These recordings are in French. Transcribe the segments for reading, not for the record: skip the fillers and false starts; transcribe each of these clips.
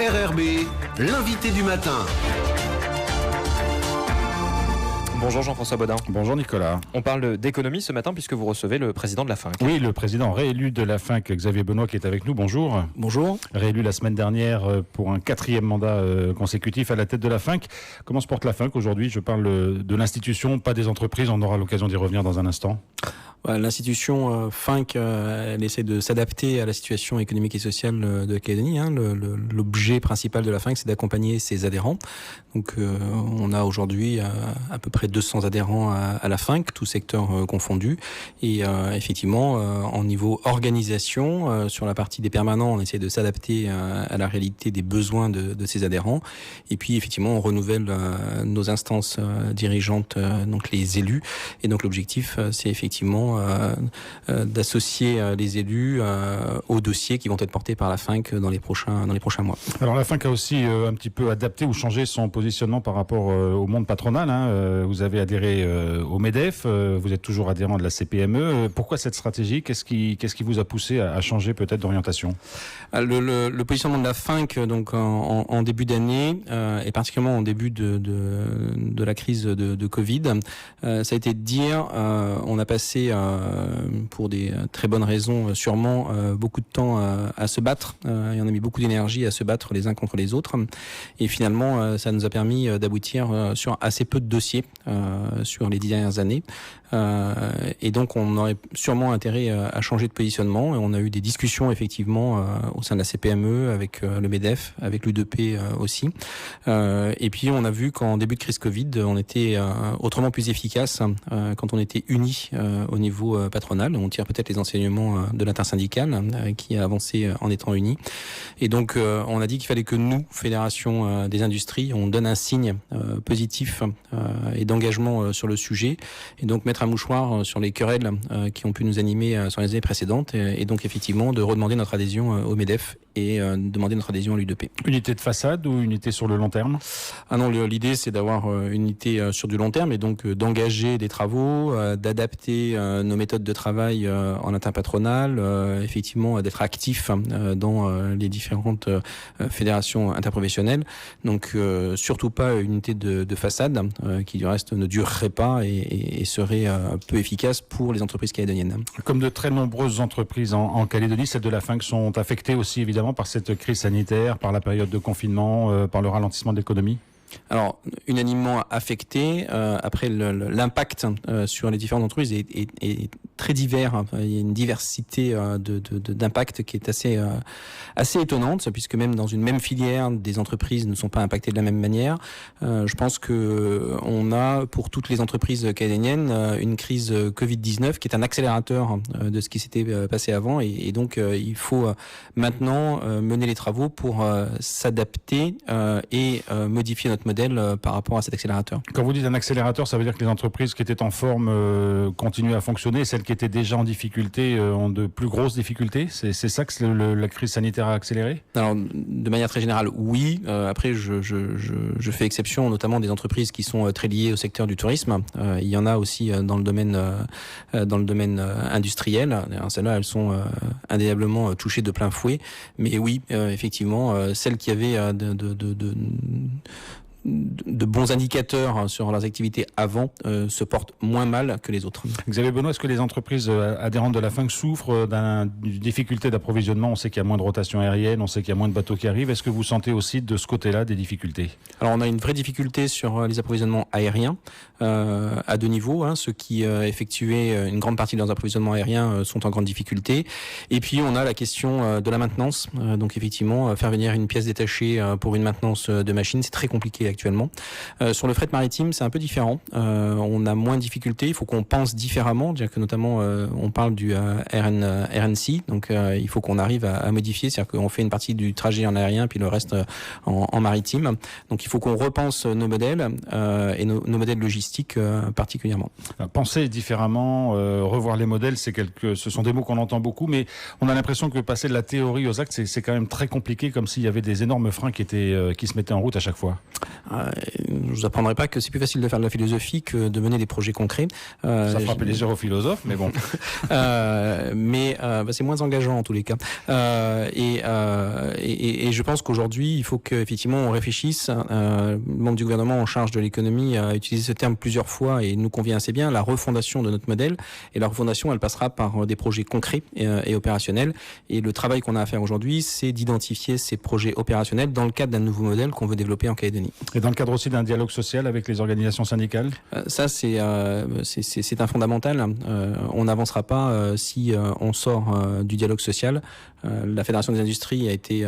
RRB, l'invité du matin. Bonjour Jean-François Bodin. Bonjour Nicolas. On parle d'économie ce matin puisque vous recevez le président de la FINC. Oui, le président réélu de la FINC, Xavier Benoît, qui est avec nous. Bonjour. Bonjour. Réélu la semaine dernière pour un 4e mandat consécutif à la tête de la FINC. Comment se porte la FINC aujourd'hui? Je parle de l'institution, pas des entreprises. On aura l'occasion d'y revenir dans un instant. L'institution FINC, elle essaie de s'adapter à la situation économique et sociale de la Calédonie. L'objet principal de la FINC, c'est d'accompagner ses adhérents. Donc, on a aujourd'hui à peu près 200 adhérents à la FINC, tous secteurs confondus. Et effectivement, en niveau organisation, sur la partie des permanents, on essaie de s'adapter à la réalité des besoins de ces adhérents. Et puis, effectivement, on renouvelle nos instances dirigeantes, donc les élus. Et donc, l'objectif, c'est effectivement d'associer les élus aux dossiers qui vont être portés par la FINC dans les prochains mois. Alors la FINC a aussi un petit peu adapté ou changé son positionnement par rapport au monde patronal. Vous avez adhéré au MEDEF, vous êtes toujours adhérent de la CPME. Pourquoi cette stratégie? Qu'est-ce qui vous a poussé à changer peut-être d'orientation? Le positionnement de la FINC donc en début d'année et particulièrement en début de la crise de Covid, ça a été de dire on a passé pour des très bonnes raisons sûrement beaucoup de temps à se battre et on a mis beaucoup d'énergie à se battre les uns contre les autres et finalement ça nous a permis d'aboutir sur assez peu de dossiers sur les 10 dernières années et donc on aurait sûrement intérêt à changer de positionnement et on a eu des discussions effectivement au sein de la CPME avec le MEDEF, avec l'U2P aussi et puis on a vu qu'en début de crise Covid on était autrement plus efficace quand on était unis au niveau patronal. On tire peut-être les enseignements de l'intersyndicale qui a avancé en étant unis. Et donc, on a dit qu'il fallait que nous, Fédération des industries, on donne un signe positif et d'engagement sur le sujet. Et donc, mettre un mouchoir sur les querelles qui ont pu nous animer sur les années précédentes. Et donc, effectivement, de redemander notre adhésion au MEDEF et demander notre adhésion à l'U2P. Unité de façade ou unité sur le long terme? Ah non, l'idée c'est d'avoir une unité sur du long terme et donc d'engager des travaux, d'adapter nos méthodes de travail en interpatronal, effectivement d'être actif dans les différentes fédérations interprofessionnelles. Donc surtout pas une unité de façade qui du reste ne durerait pas et serait peu efficace pour les entreprises calédoniennes. Comme de très nombreuses entreprises en Calédonie, celles de la FINC sont affectées aussi évidemment par cette crise sanitaire, par la période de confinement, par le ralentissement de l'économie? Alors, unanimement affecté. Après, l'impact sur les différentes entreprises est très divers. Il y a une diversité d'impact qui est assez étonnante, puisque même dans une même filière, des entreprises ne sont pas impactées de la même manière. Je pense que on a pour toutes les entreprises calédoniennes une crise Covid-19 qui est un accélérateur de ce qui s'était passé avant, et donc il faut maintenant mener les travaux pour s'adapter et modifier notre modèle par rapport à cet accélérateur. Quand vous dites un accélérateur, ça veut dire que les entreprises qui étaient en forme continuent à fonctionner, et celles qui étaient déjà en difficulté ont de plus grosses difficultés? C'est ça que la crise sanitaire a accéléré? Alors, de manière très générale, oui. Après, je fais exception notamment des entreprises qui sont très liées au secteur du tourisme. Il y en a aussi dans le domaine industriel. Alors, celles-là, elles sont indéniablement touchées de plein fouet. Mais oui, effectivement, celles qui avaient de bons indicateurs sur leurs activités avant se portent moins mal que les autres. Xavier Benoît, est-ce que les entreprises adhérentes de la FINC souffrent d'une difficulté d'approvisionnement? On sait qu'il y a moins de rotation aérienne, on sait qu'il y a moins de bateaux qui arrivent. Est-ce que vous sentez aussi de ce côté-là des difficultés? Alors on a une vraie difficulté sur les approvisionnements aériens à deux niveaux. Ceux qui effectuaient une grande partie de leurs approvisionnements aériens sont en grande difficulté. Et puis on a la question de la maintenance. Donc effectivement, faire venir une pièce détachée pour une maintenance de machine, c'est très compliqué actuellement. Sur le fret maritime, c'est un peu différent. On a moins de difficultés. Il faut qu'on pense différemment. C'est-à-dire que notamment, on parle du RNC. Donc, il faut qu'on arrive à modifier. C'est-à-dire qu'on fait une partie du trajet en aérien, puis le reste en maritime. Donc, il faut qu'on repense nos modèles et nos modèles logistiques particulièrement. Penser différemment, revoir les modèles, ce sont des mots qu'on entend beaucoup, mais on a l'impression que passer de la théorie aux actes, c'est quand même très compliqué, comme s'il y avait des énormes freins qui se mettaient en route à chaque fois. Je vous apprendrai pas que c'est plus facile de faire de la philosophie que de mener des projets concrets. Ça fera plaisir aux philosophes, mais bon. C'est moins engageant en tous les cas. Et je pense qu'aujourd'hui, il faut qu'effectivement on réfléchisse. Le membre du gouvernement en charge de l'économie a utilisé ce terme plusieurs fois et il nous convient assez bien, la refondation de notre modèle. Et la refondation, elle passera par des projets concrets et opérationnels. Et le travail qu'on a à faire aujourd'hui, c'est d'identifier ces projets opérationnels dans le cadre d'un nouveau modèle qu'on veut développer en Calédonie. Et dans le cadre aussi d'un dialogue social avec les organisations syndicales ? Ça, c'est un fondamental. On n'avancera pas si on sort du dialogue social. La Fédération des industries a été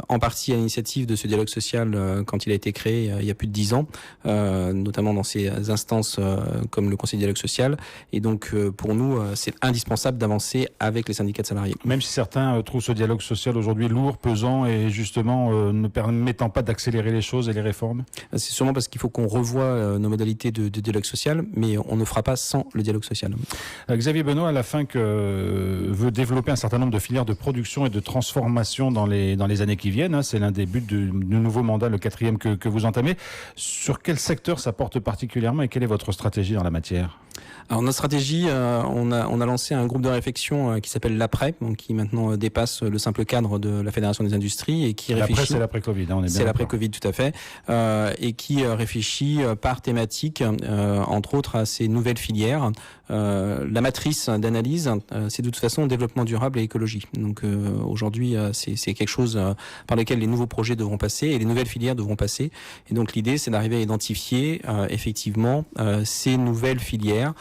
en partie à l'initiative de ce dialogue social quand il a été créé il y a plus de 10 ans, notamment dans ces instances comme le Conseil du dialogue social. Et donc, pour nous, c'est indispensable d'avancer avec les syndicats de salariés. Même si certains trouvent ce dialogue social aujourd'hui lourd, pesant et justement ne permettant pas d'accélérer les choses et les réformes ? C'est sûrement parce qu'il faut qu'on revoie nos modalités de dialogue social, mais on ne fera pas sans le dialogue social. Xavier Benoît, à la fin, veut développer un certain nombre de filières de production et de transformation dans les années qui viennent. C'est l'un des buts du nouveau mandat, le 4e que vous entamez. Sur quel secteur ça porte particulièrement et quelle est votre stratégie dans la matière ? Alors notre stratégie, on a lancé un groupe de réflexion qui s'appelle l'Après, donc qui maintenant dépasse le simple cadre de la Fédération des industries et qui réfléchit. L'Après, c'est l'après-Covid, on est bien. C'est l'après-Covid, tout à fait, et qui réfléchit par thématique, entre autres à ces nouvelles filières. La matrice d'analyse, c'est de toute façon développement durable et écologie. Donc aujourd'hui, c'est quelque chose par lequel les nouveaux projets devront passer et les nouvelles filières devront passer. Et donc l'idée, c'est d'arriver à identifier effectivement ces nouvelles filières,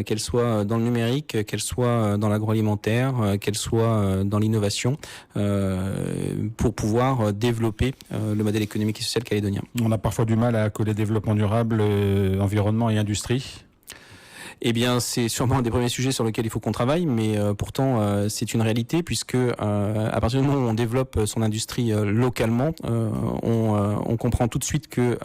qu'elles soient dans le numérique, qu'elles soient dans l'agroalimentaire, qu'elles soient dans l'innovation, pour pouvoir développer le modèle économique et social calédonien. On a parfois du mal à coller développement durable, environnement et industrie. Eh bien, c'est sûrement un des premiers sujets sur lesquels il faut qu'on travaille, mais pourtant, c'est une réalité puisque à partir du moment où on développe son industrie localement, on comprend tout de suite que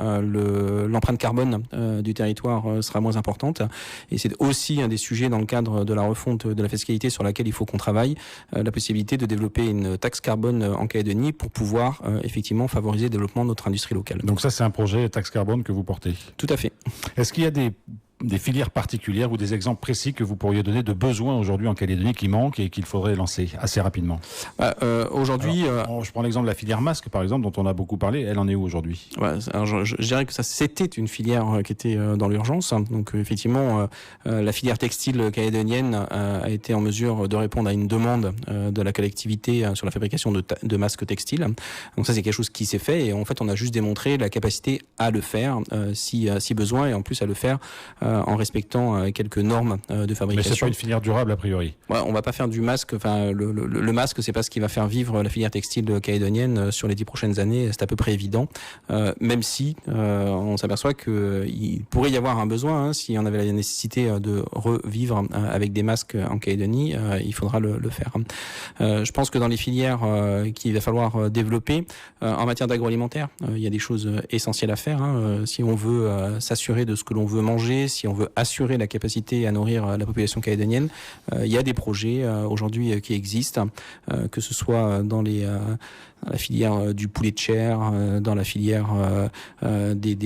l'empreinte carbone du territoire sera moins importante. Et c'est aussi un des sujets dans le cadre de la refonte de la fiscalité sur laquelle il faut qu'on travaille, la possibilité de développer une taxe carbone en Calédonie pour pouvoir effectivement favoriser le développement de notre industrie locale. Donc ça, c'est un projet taxe carbone que vous portez. Tout à fait. Est-ce qu'il y a des filières particulières ou des exemples précis que vous pourriez donner de besoins aujourd'hui en Calédonie qui manquent et qu'il faudrait lancer assez rapidement ? Aujourd'hui... je prends l'exemple de la filière masque, par exemple, dont on a beaucoup parlé. Elle en est où aujourd'hui ? Alors je dirais que ça, c'était une filière qui était dans l'urgence. Donc effectivement, la filière textile calédonienne a été en mesure de répondre à une demande de la collectivité sur la fabrication de masques textiles. Donc ça, c'est quelque chose qui s'est fait. Et en fait, on a juste démontré la capacité à le faire si besoin, et en plus à le faire en respectant quelques normes de fabrication. Mais c'est pas une filière durable a priori. Ouais, on va pas faire du masque. Enfin, le masque, c'est pas ce qui va faire vivre la filière textile calédonienne sur les 10 prochaines années. C'est à peu près évident. Même si on s'aperçoit que il pourrait y avoir un besoin, si on avait la nécessité de revivre avec des masques en Calédonie, il faudra le faire. Je pense que dans les filières qu'il va falloir développer en matière d'agroalimentaire, il y a des choses essentielles à faire. Si on veut s'assurer de ce que l'on veut manger, si on veut assurer la capacité à nourrir la population calédonienne, il y a des projets aujourd'hui qui existent, que ce soit dans la filière du poulet de chair, dans la filière des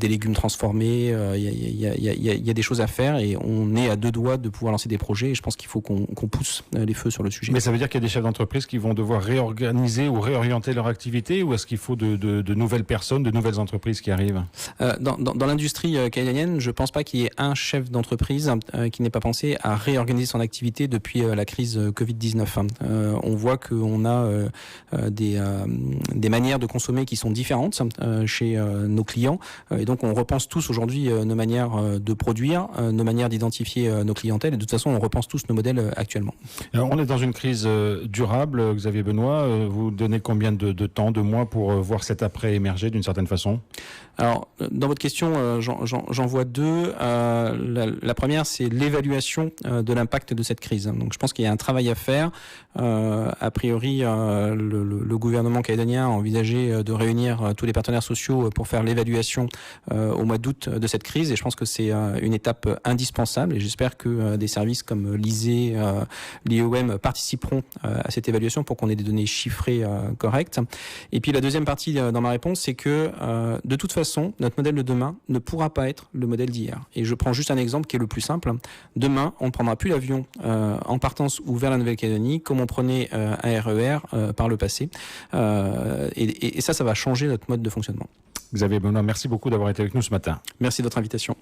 légumes transformés. Il y a des choses à faire et on est à deux doigts de pouvoir lancer des projets et je pense qu'il faut qu'on pousse les feux sur le sujet. Mais ça veut dire qu'il y a des chefs d'entreprise qui vont devoir réorganiser ou réorienter leur activité, ou est-ce qu'il faut de nouvelles personnes, de nouvelles entreprises qui arrivent ? Dans l'industrie calédonienne, je pense pas qu'il y ait un chef d'entreprise qui n'ait pas pensé à réorganiser son activité depuis la crise Covid-19. On voit qu'on a des manières de consommer qui sont différentes chez nos clients et donc on repense tous aujourd'hui nos manières de produire, nos manières d'identifier nos clientèles et de toute façon on repense tous nos modèles actuellement. Alors, on est dans une crise durable, Xavier Benoît. Vous donnez combien de temps, de mois pour voir cet après émerger d'une certaine façon ? Alors, dans votre question, j'en vois deux. La première, c'est l'évaluation de l'impact de cette crise. Donc je pense qu'il y a un travail à faire. A priori, le gouvernement calédonien a envisagé de réunir tous les partenaires sociaux pour faire l'évaluation au mois d'août de cette crise, et je pense que c'est une étape indispensable, et j'espère que des services comme l'ISEE, l'IOM participeront à cette évaluation pour qu'on ait des données chiffrées correctes. Et puis la deuxième partie dans ma réponse, c'est que de toute façon, notre modèle de demain ne pourra pas être le modèle d'hier. Et je prends juste un exemple qui est le plus simple. Demain, on ne prendra plus l'avion en partance ou vers la Nouvelle-Calédonie comme on prenait un RER par le passé. Et ça va changer notre mode de fonctionnement. Xavier Benoît, merci beaucoup d'avoir été avec nous ce matin. Merci de votre invitation.